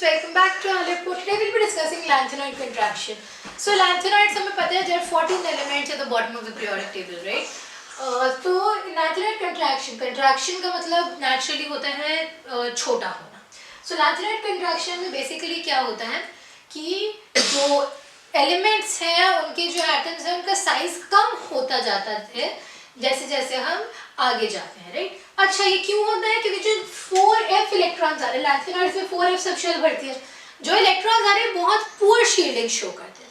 welcome back to Aleppo. Today we'll be discussing lanthanoid contraction. So lanthanoids हमें पता है there are 14 elements at the bottom of the periodic table, right? तो lanthanoid contraction का मतलब naturally होता है छोटा होना. So lanthanoid contraction में basically क्या होता है कि जो elements हैं उनके जो atoms हैं उनका size कम होता जाता है जैसे जैसे हम आगे जाते हैं, राइट? अच्छा, ये क्यों होता है? क्योंकि जो 4f इलेक्ट्रॉन्स आ रहे हैं लैंथेनॉइड्स में 4f सब शेल भरती है, जो इलेक्ट्रॉन्स आ रहे हैं बहुत पुअर शील्डिंग शो करते हैं.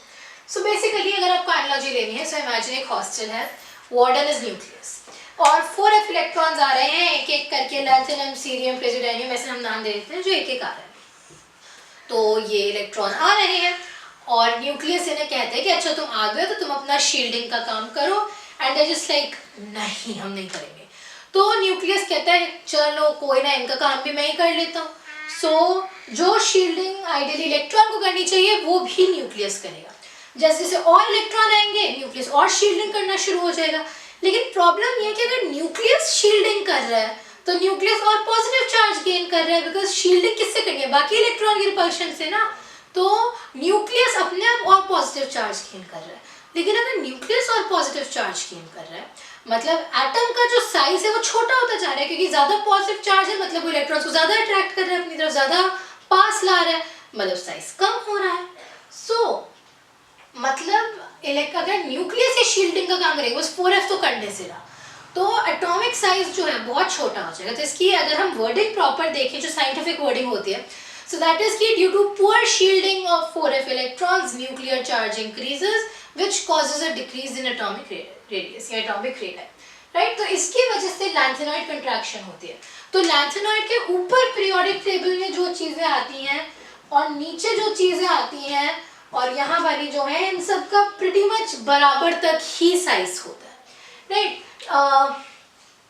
सो बेसिकली अगर आपको एनालॉजी लेनी है, सो इमेजिन एक हॉस्टल है, वार्डन इज न्यूक्लियस और 4f इलेक्ट्रॉन्स आ रहे हैं एक एक करके, लैंथेनम, सीरियम, प्लेजिडाइनियम ऐसे हम नाम दे देते हैं जो एक एक आ रहे हैं. तो ये इलेक्ट्रॉन आ रहे हैं और न्यूक्लियस इन्हें कहते हैं कि अच्छा तुम आ गए तो तुम अपना शील्डिंग का काम करो, एंड दे जस्ट लाइक नहीं हम नहीं करेंगे. तो न्यूक्लियस कहता है चलो कोई ना, इनका काम भी मैं ही कर लेता हूँ. सो जो शील्डिंग आइडियली इलेक्ट्रॉन को करनी चाहिए वो भी न्यूक्लियस करेगा. जैसे जैसे और इलेक्ट्रॉन आएंगे न्यूक्लियस और शील्डिंग करना शुरू हो जाएगा. लेकिन प्रॉब्लम ये है कि अगर न्यूक्लियस शील्डिंग कर रहा है तो न्यूक्लियस और पॉजिटिव चार्ज गेन कर रहा है, बिकॉज शील्डिंग किससे करनी है? बाकी इलेक्ट्रॉन की रिपल्शन से ना. तो न्यूक्लियस अपने आप और पॉजिटिव चार्ज गेन कर रहा है. लेकिन अगर न्यूक्लियस और पॉजिटिव चार्ज गेन कर रहा है मतलब एटम का जो साइज है वो छोटा होता जा रहा है, क्योंकि ज्यादा पॉजिटिव चार्ज है मतलब वो इलेक्ट्रॉन्स को ज्यादा अट्रैक्ट कर रहा है अपनी तरफ, ज्यादा पास ला रहा है, मतलब साइज कम हो रहा है. सो मतलब अगर न्यूक्लियस ही शील्डिंग का काम करेगा, उस 4f तो करने से रहा, तो एटॉमिक साइज जो है बहुत छोटा हो जाएगा. तो इसकी अगर हम वर्डिंग प्रॉपर देखें, जो साइंटिफिक वर्डिंग होती है, so that is कि due to poor shielding of 4f electrons, nuclear charge increases, which causes a decrease in atomic radius या atomic radii, right? तो इसकी वजह से लैंथेनॉइड कंट्रैक्शन होती है. तो लैंथेनॉइड के ऊपर पीरियोडिक टेबल में जो चीजें आती हैं और नीचे जो चीजें आती हैं और यहाँ वाली जो है, इन सब का pretty much बराबर तक ही साइज होता है, राइट?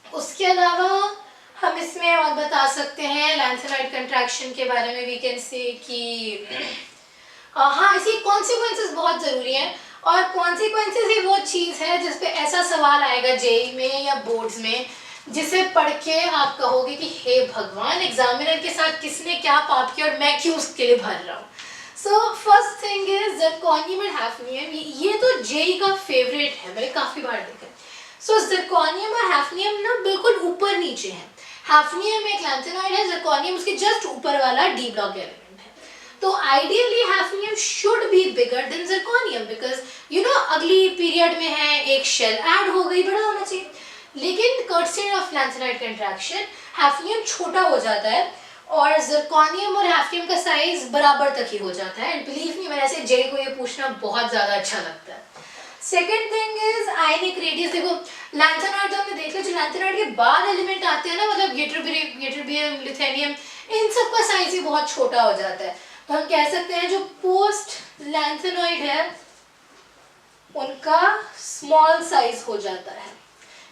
उसके अलावा हम इसमें और बता सकते हैं लैंथेनॉइड कंट्रैक्शन के बारे में. वी कैन से कि हाँ, इसकी कॉन्सिक्वेंसेस बहुत ज़रूरी हैं. और कॉन्सिक्वेंसेस ही वो चीज़ है जिस पे ऐसा सवाल आएगा जेई में या बोर्ड्स में, जिसे पढ़ के आप कहोगे कि हे भगवान, एग्जामिनर के साथ किसने क्या पाप किया और मैं क्यों उसके लिए भर रहा हूँ. So first thing is zirconium and hafnium. ये तो जेई का फेवरेट है, मैंने काफ़ी बार देखा. सो ज़िरकोनियम और हैफनियम ना बिल्कुल ऊपर नीचे हैं. हैफनियम एक लैंथेनॉइड है, ज़िरकोनियम उसके जस्ट ऊपर वाला डी ब्लॉक एलिमेंट है. तो ideally hafnium should be bigger than zirconium, because you know अगली पीरियड में है, एक शेल ऐड हो गई, बड़ा होना चाहिए. लेकिन कर्सी ऑफ लैंथेनॉइड कंट्रैक्शन हैफनियम छोटा हो जाता है और ज़िरकोनियम और हैफनियम का साइज बराबर तक ही हो जाता है. एंड बिलीव मी, मैंने ऐसे जे को ये पूछना बहुत ज़्यादा अच्छा लगता है. Second thing is ionic radius. देखो लैंथेनॉइड तो हमने देख लिया, जो लैंथेनॉइड के बाद एलिमेंट आते हैं ना, मतलब यट्रबियम, लिथेनियम, इन सब का साइज ही बहुत छोटा हो जाता है. तो हम कह सकते हैं जो पोस्ट लैंथेनॉइड है उनका स्मॉल साइज हो जाता है.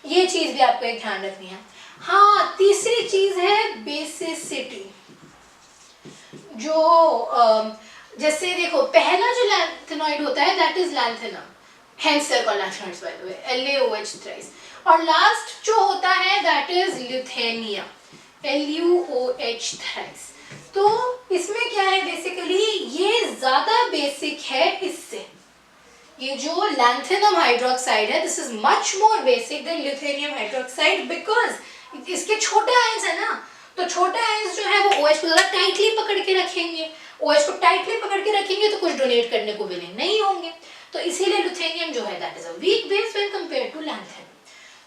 ये चीज भी आपको एक ध्यान रखनी है. हाँ, तीसरी चीज है बेसिसिटी. जो जैसे देखो पहला जो लैंथेनॉइड होता है that is lanthanum, hence they're called lanthanoids by the way, LaOH thrice. और लास्ट जो होता है that is ल्यूथेनियम, LuOH thrice. तो इसमें क्या है बेसिकली, ये ज्यादा बेसिक है इससे. ये जो लैंथेनम हाइड्रोक्साइड है, this is much more basic than lutetium hydroxide, because इसके छोटे आयंस है ना. तो छोटे आयंस जो है वो OH को ज्यादा टाइटली पकड़ के रखेंगे. OH को टाइटली पकड़ के रखेंगे तो कुछ डोनेट करने को विलिंग नहीं होंगे. तो इसीलिए ल्यूथेनियम जो है that is a weak base when compared to lanthanum.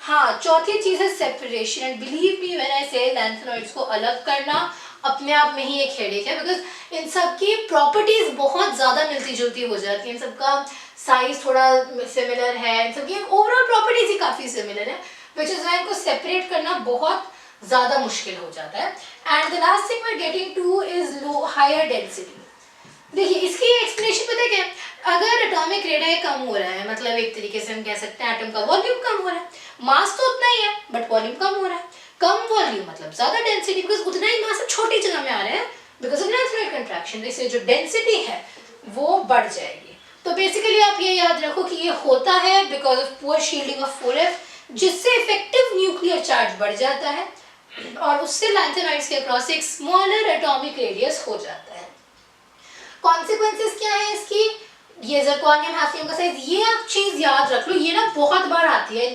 हाँ, चौथी चीज है separation. And believe me when I say lanthanoids को अलग करना अपने आप में ही एक हेडेक है, बिकॉज इन सब की प्रॉपर्टीज बहुत ज्यादा मिलती जुलती हो जाती हैं. इन सबका साइज थोड़ा सिमिलर है, इन सबकी ओवरऑल प्रॉपर्टीज ही काफी सिमिलर है, विच इज व्हाई इनको सेपरेट करना बहुत ज्यादा मुश्किल हो जाता है. And the last thing we are getting to is low higher density. देखिए इसकी एक्सप्लेनेशन पता है क्या? अगर एटॉमिक रेडियस कम हो रहा है, मतलब एक तरीके से हम कह सकते हैं एटम का वॉल्यूम कम हो रहा है. मास तो उतना ही है बट वॉल्यूम कम हो रहा है. कम वॉल्यूम मतलब ज्यादा डेंसिटी, बिकॉज उतना ही मास छोटी जगह में आ रहा है बिकॉज ऑफ लैंथेनॉइड कंट्रैक्शन. इससे जो डेंसिटी है वो बढ़ जाएगी. तो बेसिकली आप ये याद रखो कि ये होता है because of poor shielding of 4f, जिससे इफेक्टिव न्यूक्लियर चार्ज बढ़ जाता है और उससे लैंथेनॉइड्स के अक्रॉस एक स्मॉलर एटॉमिक रेडियस हो जाता है. कॉन्सिक्वेंसेस क्या है इसकी, ये ज़िरकॉनियम हैफ्नियम का साइज, ये आप चीज़ याद रख लो, ये ना बहुत बार आती है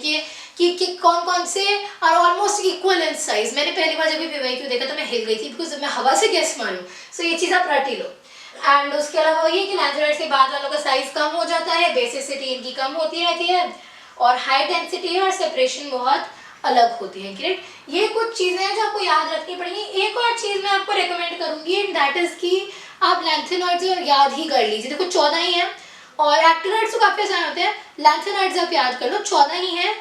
कि कौन कौन से और ऑलमोस्ट इक्वल इन साइज। मैंने पहली बार जब भी PYQ देखा तो मैं हिल गई थी, बिकॉज मैं हवा से गैस मारूँ। सो ये चीज़ आप रट ही लो। एंड उसके अलावा ये कि लैंथेनाइड्स के बाद वालों का साइज कम हो जाता है, बेसिसिटी इनकी कम होती रहती है, और हाई डेंसिटी है और सेपरेशन बहुत अलग होती है। ग्रेट, ये कुछ चीज़ें हैं जो आपको याद रखनी पड़ेंगी। एक और चीज़ मैं आपको रेकमेंड करूँगी, एंड दैट इज़ कि आप लैंथेनाइड्स याद ही कर लीजिए। देखो 14 ही है, और एक्टिनाइड्स तो काफ़ी आसान होते हैं, लैंथेनाइड्स आप याद कर लो 14 ही है।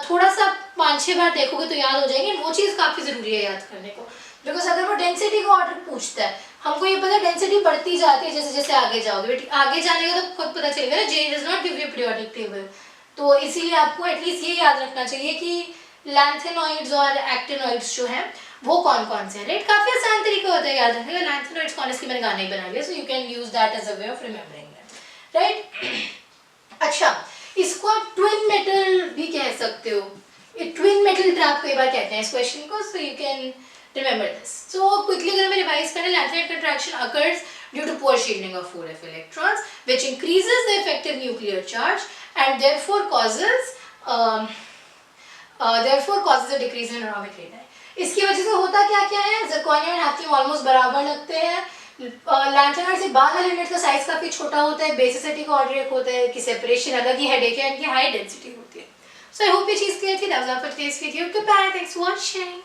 थोड़ा सा 5-6 बार देखोगे तो याद हो जाएंगे, वो चीज़ काफ़ी ज़रूरी है याद करने को, बिकॉज अगर वो डेंसिटी का ऑर्डर पूछता है, हमको ये पता है डेंसिटी बढ़ती जाती है जैसे जैसे आगे जाओगे, बट आगे जाने का तो खुद पता चलेगा ना, J does not give you periodic table. तो इसीलिए आपको एटलीस्ट ये याद रखना चाहिए कि लैंथेनॉइड्स और एक्टिनॉइड्स जो हैं वो कौन कौन से हैं, राइट। काफ़ी आसान तरीका होता है याद रखने का। लैंथेनॉइड्स कौन, इसकी मैंने गाना ही बना लिया, so you can use that as a way of remembering that, right. अच्छा, इसको आप ट्विन मेटल भी कह सकते हो, ट्विन मेटल ट्रैप कई बार कहते हैं इस क्वेश्चन को, सो you can remember this. So quickly अगर मैं रिवाइज करें, lanthanide contraction occurs due to poor shielding of 4f electrons, which increases the effective nuclear charge and therefore causes a decrease in atomic radii. इसकी वजह से होता क्या क्या है, zirconium और hafnium ऑलमोस्ट बराबर लगते हैं, लैंथेनाइड से बाद वाले एलिमेंट का साइज काफी छोटा होता है, बेसिसिटी का ऑर्डर एक होता है कि सेपरेशन अलग ही हेडेक है, इनकी हाई डेंसिटी होती है। So I hope ये चीज क्लियर थी। That was all for today's video. Goodbye. Thanks for watching.